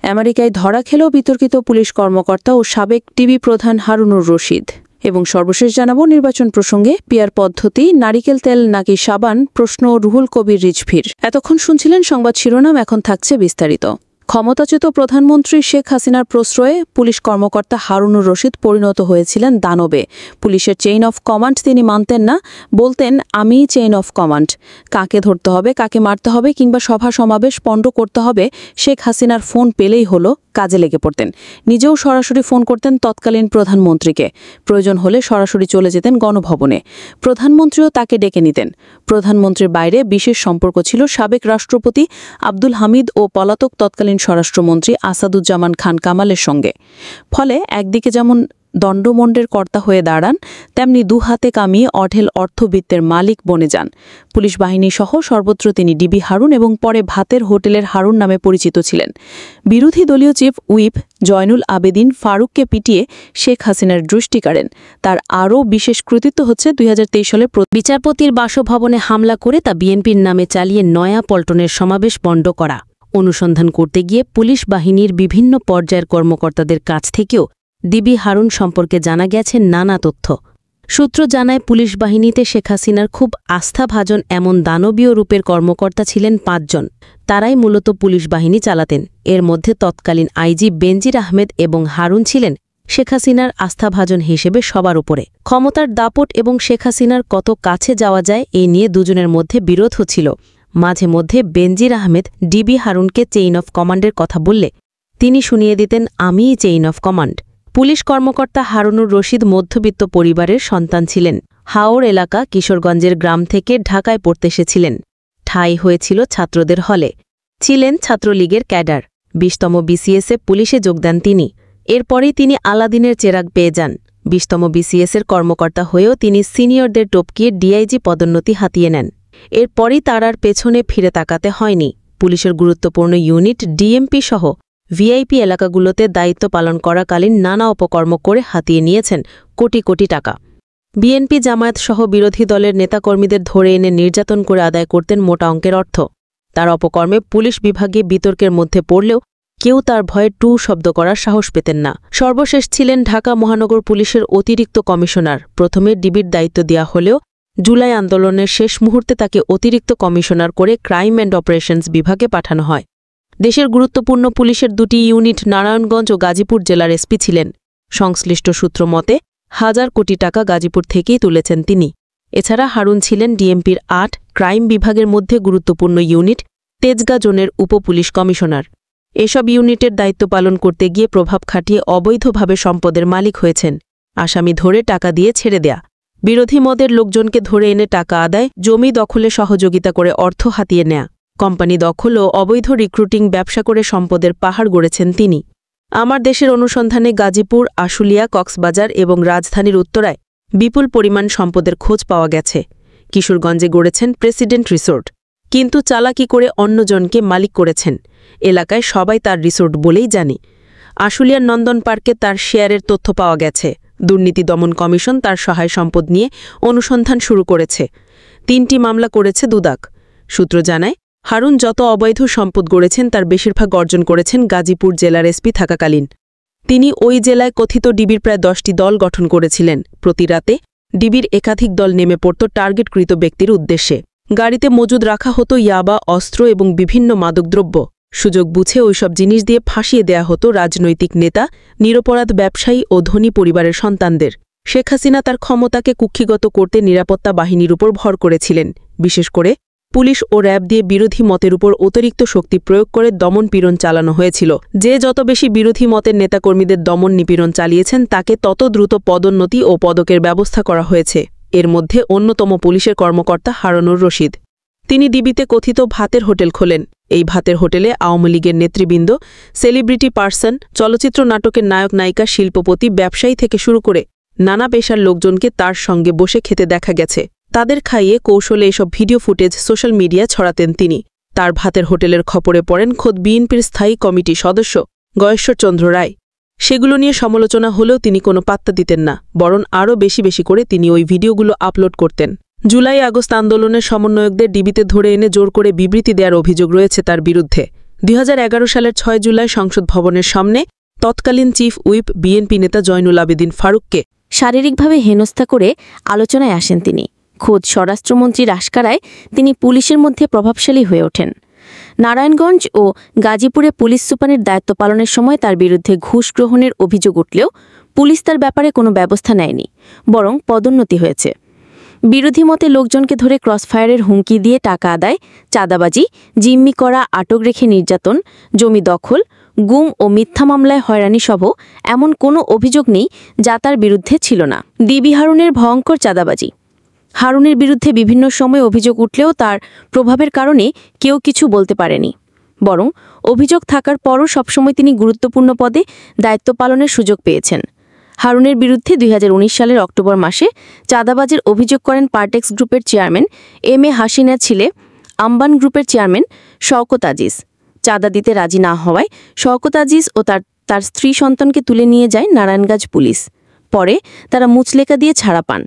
আমেরিকায় ধরা খেল বিতর্কিত পুলিশ কর্মকর্তা ও সাবেক টিভি প্রধান হারুনুর রশিদ। এবং সর্বশেষ জানাবো নির্বাচন প্রসঙ্গে পিয়ার পদ্ধতি, নারিকেল তেল নাকি সাবান, প্রশ্ন রুহুল কবির রিজভির। এতক্ষণ শুনছিলেন সংবাদ শিরোনাম, এখন থাকছে বিস্তারিত। ক্ষমতাচ্যুত প্রধানমন্ত্রী শেখ হাসিনার প্রশ্রয়ে পুলিশ কর্মকর্তা হারুনুর রশিদ পরিণত হয়েছিলেন দানবে। পুলিশের চেইন অফ কমান্ড তিনি মানতেন না, বলতেন আমিই চেইন অফ কমান্ড। কাকে ধরতে হবে, কাকে মারতে হবে কিংবা সভা সমাবেশ পণ্ড করতে হবে, শেখ হাসিনার ফোন পেলেই হলো, কাজে লেগে পড়তেন। নিজেও সরাসরি ফোন করতেন তৎকালীন প্রধানমন্ত্রীকে। প্রয়োজন হলে সরাসরি চলে যেতেন গণভবনে। প্রধানমন্ত্রীও তাকে ডেকে নিতেন। প্রধানমন্ত্রীর বাইরে বিশেষ সম্পর্ক ছিল সাবেক রাষ্ট্রপতি আব্দুল হামিদ ও পলাতক তৎকালীন স্বরাষ্ট্রমন্ত্রী আসাদুজ্জামান খান কামালের সঙ্গে। ফলে একদিকে যেমন দণ্ডমণ্ডের কর্তা হয়ে দাঁড়ান, তেমনি দুহাতে কামিয়ে অঢেল অর্থবিত্তের মালিক বনে যান। পুলিশ বাহিনী সহ সর্বত্র তিনি ডিবি হারুন এবং পরে ভাতের হোটেলের হারুন নামে পরিচিত ছিলেন। বিরোধী দলীয় চিফ হুইপ জয়নুল আবেদিন ফারুককে পিটিয়ে শেখ হাসিনার দৃষ্টি কাড়েন। তার আরও বিশেষ কৃতিত্ব হচ্ছে 2023 সালে বিচারপতির বাসভবনে হামলা করে তা বিএনপির নামে চালিয়ে নয়া পল্টনের সমাবেশ পণ্ড করা। অনুসন্ধান করতে গিয়ে পুলিশ বাহিনীর বিভিন্ন পর্যায়ের কর্মকর্তাদের কাছ থেকেও ডিবি হারুন সম্পর্কে জানা গেছে নানা তথ্য। সূত্র জানায় পুলিশ বাহিনীতে শেখ হাসিনার খুব আস্থাভাজন এমন দানবীয় রূপের কর্মকর্তা ছিলেন 5 জন। তারাই মূলত পুলিশ বাহিনী চালাতেন। এর মধ্যে তৎকালীন আইজি বেনজির আহমেদ এবং হারুন ছিলেন শেখ হাসিনার আস্থাভাজন হিসেবে সবার উপরে। ক্ষমতার দাপট এবং শেখ হাসিনার কত কাছে যাওয়া যায় এই নিয়ে দুজনের মধ্যে বিরোধ হচ্ছিল। মাঝে মধ্যে বেনজির আহমেদ ডিবি হারুনকে চেইন অফ কমান্ডের কথা বললে তিনি শুনিয়ে দিতেন আমিই চেইন অফ কমান্ড। পুলিশ কর্মকর্তা হারুনুর রশিদ মধ্যবিত্ত পরিবারের সন্তান ছিলেন। হাওড় এলাকা কিশোরগঞ্জের গ্রাম থেকে ঢাকায় পড়তে এসেছিলেন। ঠাঁই হয়েছিল ছাত্রদের হলে। ছিলেন ছাত্রলীগের ক্যাডার। 20তম বিসিএসে পুলিশে যোগ দেন তিনি। এরপরেই তিনি আলাদিনের চেরাগ পেয়ে যান। 20তম বিসিএসের কর্মকর্তা হয়েও তিনি সিনিয়রদের টপকিয়ে ডিআইজি পদোন্নতি হাতিয়ে নেন। এরপরই তার আর পেছনে ফিরে তাকাতে হয়নি। পুলিশের গুরুত্বপূর্ণ ইউনিট ডিএমপি সহ ভিআইপি এলাকাগুলোতে দায়িত্ব পালন করাকালীন নানা অপকর্ম করে হাতিয়ে নিয়েছেন কোটি কোটি টাকা। বিএনপি জামায়াত সহ বিরোধী দলের নেতাকর্মীদের ধরে এনে নির্যাতন করে আদায় করতেন মোটা অঙ্কের অর্থ। তার অপকর্মে পুলিশ বিভাগে বিতর্কের মধ্যে পড়লেও কেউ তার ভয়ে টু শব্দ করার সাহস পেতেন না। সর্বশেষ ছিলেন ঢাকা মহানগর পুলিশের অতিরিক্ত কমিশনার। প্রথমে ডিবির দায়িত্ব দেওয়া হলেও জুলাই আন্দোলনের শেষ মুহূর্তে তাকে অতিরিক্ত কমিশনার করে ক্রাইম অ্যান্ড অপারেশনস বিভাগে পাঠানো হয়। দেশের গুরুত্বপূর্ণ পুলিশের 2টি ইউনিট নারায়ণগঞ্জ ও গাজীপুর জেলার এসপি ছিলেন। সংশ্লিষ্ট সূত্র মতে 1000 কোটি টাকা গাজীপুর থেকেই তুলেছেন তিনি। এছাড়া হারুন ছিলেন ডিএমপির 8 ক্রাইম বিভাগের মধ্যে গুরুত্বপূর্ণ ইউনিট তেজগাঁ জোনের উপপুলিশ কমিশনার। এসব ইউনিটের দায়িত্ব পালন করতে গিয়ে প্রভাব খাটিয়ে অবৈধভাবে সম্পদের মালিক হয়েছেন। আসামি ধরে টাকা দিয়ে ছেড়ে দেয়া, বিরোধী মতের লোকজনকে ধরে এনে টাকা আদায়, জমি দখলে সহযোগিতা করে অর্থ হাতিয়ে নেয়া, কোম্পানি দখল ও অবৈধ রিক্রুটিং ব্যবসা করে সম্পদের পাহাড় গড়েছেন তিনি। আমার দেশের অনুসন্ধানে গাজীপুর, আশুলিয়া, কক্সবাজার এবং রাজধানীর উত্তরায় বিপুল পরিমাণ সম্পদের খোঁজ পাওয়া গেছে। কিশোরগঞ্জে গড়েছেন প্রেসিডেন্ট রিসোর্ট, কিন্তু চালাকি করে অন্যজনকে মালিক করেছেন। এলাকায় সবাই তার রিসোর্ট বলেই জানে। আশুলিয়ার নন্দন পার্কে তার শেয়ারের তথ্য পাওয়া গেছে। দুর্নীতি দমন কমিশন তার সহায় সম্পদ নিয়ে অনুসন্ধান শুরু করেছে। 3টি মামলা করেছে দুদক। সূত্র জানায় হারুন যত অবৈধ সম্পদ গড়েছেন তার বেশিরভাগ অর্জন করেছেন গাজীপুর জেলার এসপি থাকাকালীন। তিনি ওই জেলায় কথিত ডিবির প্রায় 10টি দল গঠন করেছিলেন। প্রতি রাতে ডিবির একাধিক দল নেমে পড়ত টার্গেটকৃত ব্যক্তির উদ্দেশ্যে। গাড়িতে মজুদ রাখা হতো ইয়াবা, অস্ত্র এবং বিভিন্ন মাদকদ্রব্য। সুযোগ বুঝে ওইসব জিনিস দিয়ে ফাঁসিয়ে দেয়া হতো রাজনৈতিক নেতা, নিরপরাধ ব্যবসায়ী ও ধনী পরিবারের সন্তানদের। শেখ হাসিনা তার ক্ষমতাকে কুক্ষিগত করতে নিরাপত্তা বাহিনীর উপর ভর করেছিলেন। বিশেষ করে পুলিশ ও র্যাব দিয়ে বিরোধী মতের উপর অতিরিক্ত শক্তি প্রয়োগ করে দমন পীড়ন চালানো হয়েছিল। যে যত বেশি বিরোধী মতের নেতাকর্মীদের দমন নিপীড়ন চালিয়েছেন তাকে তত দ্রুত পদোন্নতি ও পদকের ব্যবস্থা করা হয়েছে। এর মধ্যে অন্যতম পুলিশের কর্মকর্তা হারুনুর রশিদ। তিনি ডিবিতে কথিত ভাতের হোটেল খোলেন। এই ভাতের হোটেলে আওয়ামী লীগের নেতৃবৃন্দ, সেলিব্রিটি পার্সন, চলচ্চিত্র নাটকের নায়ক নায়িকা, শিল্পপতি, ব্যবসায়ী থেকে শুরু করে নানা পেশার লোকজনকে তার সঙ্গে বসে খেতে দেখা গেছে। তাদের খাইয়ে কৌশলে এসব ভিডিও ফুটেজ সোশ্যাল মিডিয়া ছড়াতেন তিনি। তার ভাতের হোটেলের খবরে পড়েন খোদ বিএনপির স্থায়ী কমিটি সদস্য গয়েশ্বরচন্দ্র রায়। সেগুলো নিয়ে সমালোচনা হলেও তিনি কোনো পাত্তা দিতেন না, বরং আরও বেশি বেশি করে তিনি ওই ভিডিওগুলো আপলোড করতেন। জুলাই আগস্ট আন্দোলনের সমন্বয়কদের ডিবিতে ধরে এনে জোর করে বিবৃতি দেওয়ার অভিযোগ রয়েছে তার বিরুদ্ধে। 2011 সালের 6 জুলাই সংসদ ভবনের সামনে তৎকালীন চিফ হুইপ বিএনপি নেতা জয়নুল আবেদিন ফারুককে শারীরিকভাবে হেনস্থা করে আলোচনায় আসেন তিনি। খোদ স্বরাষ্ট্রমন্ত্রীর আশকারায় তিনি পুলিশের মধ্যে প্রভাবশালী হয়ে ওঠেন। নারায়ণগঞ্জ ও গাজীপুরে পুলিশ সুপারের দায়িত্ব পালনের সময় তার বিরুদ্ধে ঘুষ গ্রহণের অভিযোগ উঠলেও পুলিশ তার ব্যাপারে কোনো ব্যবস্থা নেয়নি, বরং পদোন্নতি হয়েছে। বিরোধী মতে লোকজনকে ধরে ক্রসফায়ারের হুমকি দিয়ে টাকা আদায়, চাঁদাবাজি, জিম্মি করা, আটক রেখে নির্যাতন, জমি দখল, গুম ও মিথ্যা মামলায় হয়রানিসহ এমন কোনো অভিযোগ নেই যা তার বিরুদ্ধে ছিল না। ডিবি হারুনের ভয়ঙ্কর চাঁদাবাজি। হারুনের বিরুদ্ধে বিভিন্ন সময় অভিযোগ উঠলেও তার প্রভাবের কারণে কেউ কিছু বলতে পারেনি, বরং অভিযোগ থাকার পরও সবসময় তিনি গুরুত্বপূর্ণ পদে দায়িত্ব পালনের সুযোগ পেয়েছেন। হারুনের বিরুদ্ধে 2019 সালের অক্টোবর মাসে চাঁদাবাজির অভিযোগ করেন পারটেক্স গ্রুপের চেয়ারম্যান এম এ হাসিনার ছেলে আম্বান গ্রুপের চেয়ারম্যান শওকত আজিজ। চাঁদা দিতে রাজি না হওয়ায় শওকত আজিজ ও তার স্ত্রী সন্তানকে তুলে নিয়ে যায় নারায়ণগঞ্জ পুলিশ। পরে তারা মুচলেকা দিয়ে ছাড়া পান।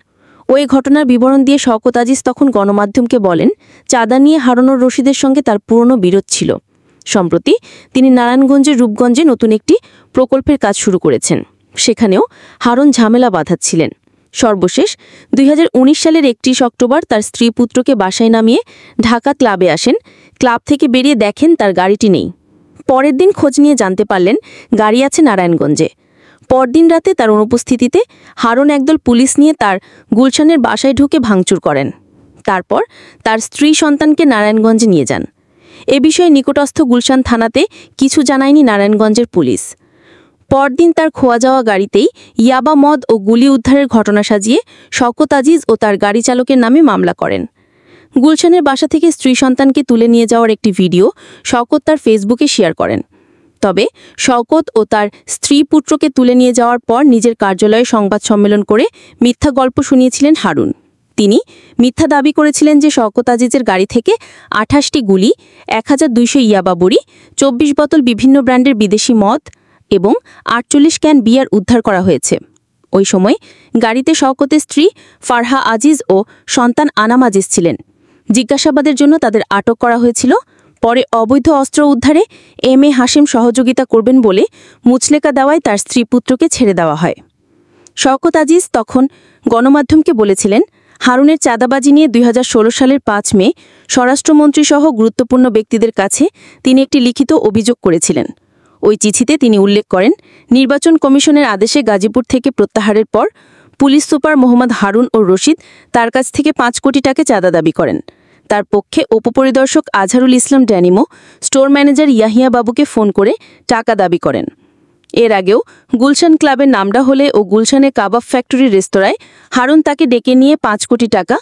ওই ঘটনার বিবরণ দিয়ে শওকত আজিজ তখন গণমাধ্যমকে বলেন, চাঁদা নিয়ে হারুনুর রশিদের সঙ্গে তার পুরনো বিরোধ ছিল। সম্প্রতি তিনি নারায়ণগঞ্জের রূপগঞ্জে নতুন একটি প্রকল্পের কাজ শুরু করেছেন। সেখানেও হারুন ঝামেলা বাঁধাচ্ছিলেন। সর্বশেষ 2019 সালের 31 অক্টোবর তার স্ত্রী পুত্রকে বাসায় নামিয়ে ঢাকা ক্লাবে আসেন। ক্লাব থেকে বেরিয়ে দেখেন তার গাড়িটি নেই। পরের দিন খোঁজ নিয়ে জানতে পারলেন গাড়ি আছে নারায়ণগঞ্জে। পরদিন রাতে তার অনুপস্থিতিতে হারুন একদল পুলিশ নিয়ে তার গুলশানের বাসায় ঢুকে ভাঙচুর করেন। তারপর তার স্ত্রী সন্তানকে নারায়ণগঞ্জে নিয়ে যান। এ বিষয়ে নিকটস্থ গুলশান থানাতে কিছু জানায়নি নারায়ণগঞ্জের পুলিশ। পরদিন তার খোয়া যাওয়া গাড়িতেই ইয়াবা মদ ও গুলি উদ্ধারের ঘটনা সাজিয়ে শওকত আজিজ ও তার গাড়ি চালকের নামে মামলা করেন। গুলশানের বাসা থেকে স্ত্রী সন্তানকে তুলে নিয়ে যাওয়ার একটি ভিডিও শওকত তার ফেসবুকে শেয়ার করেন। তবে শওকত ও তার স্ত্রী পুত্রকে তুলে নিয়ে যাওয়ার পর নিজের কার্যালয়ে সংবাদ সম্মেলন করে মিথ্যা গল্প শুনিয়েছিলেন হারুন। তিনি মিথ্যা দাবি করেছিলেন যে শওকত আজিজের গাড়ি থেকে 28টি গুলি, 1200 ইয়াবা বড়ি, 24 বোতল বিভিন্ন ব্র্যান্ডের বিদেশি মদ এবং 48 ক্যান বিয়ার উদ্ধার করা হয়েছে। ওই সময় গাড়িতে শওকতের স্ত্রী ফারহা আজিজ ও সন্তান আনাম আজিজ ছিলেন। জিজ্ঞাসাবাদের জন্য তাদের আটক করা হয়েছিল। পরে অবৈধ অস্ত্র উদ্ধারে এম এ হাসিম সহযোগিতা করবেন বলে মুচলেকা দেওয়ায় তার স্ত্রী পুত্রকে ছেড়ে দেওয়া হয়। শওকত আজিজ তখন গণমাধ্যমকে বলেছিলেন, হারুনের চাঁদাবাজি নিয়ে 2016 সালের 5 মে স্বরাষ্ট্রমন্ত্রীসহ গুরুত্বপূর্ণ ব্যক্তিদের কাছে তিনি একটি লিখিত অভিযোগ করেছিলেন। ওই চিঠিতে তিনি উল্লেখ করেন, নির্বাচন কমিশনের আদেশে গাজীপুর থেকে প্রত্যাহারের পর পুলিশ সুপার মোহাম্মদ হারুন ও রশিদ তার কাছ থেকে 5 কোটি টাকা চাঁদা দাবি করেন। তার পক্ষে উপপরিদর্শক আজহারুল ইসলাম ড্যানিমো স্টোর ম্যানেজার ইয়াহিয়া বাবুকে ফোন করে টাকা দাবি করেন। এর আগেও গুলশান ক্লাবের নামডা হলে ও গুলশানের কাবাব ফ্যাক্টরি রেস্তোরাঁয় হারুন তাকে ডেকে নিয়ে 5 কোটি টাকা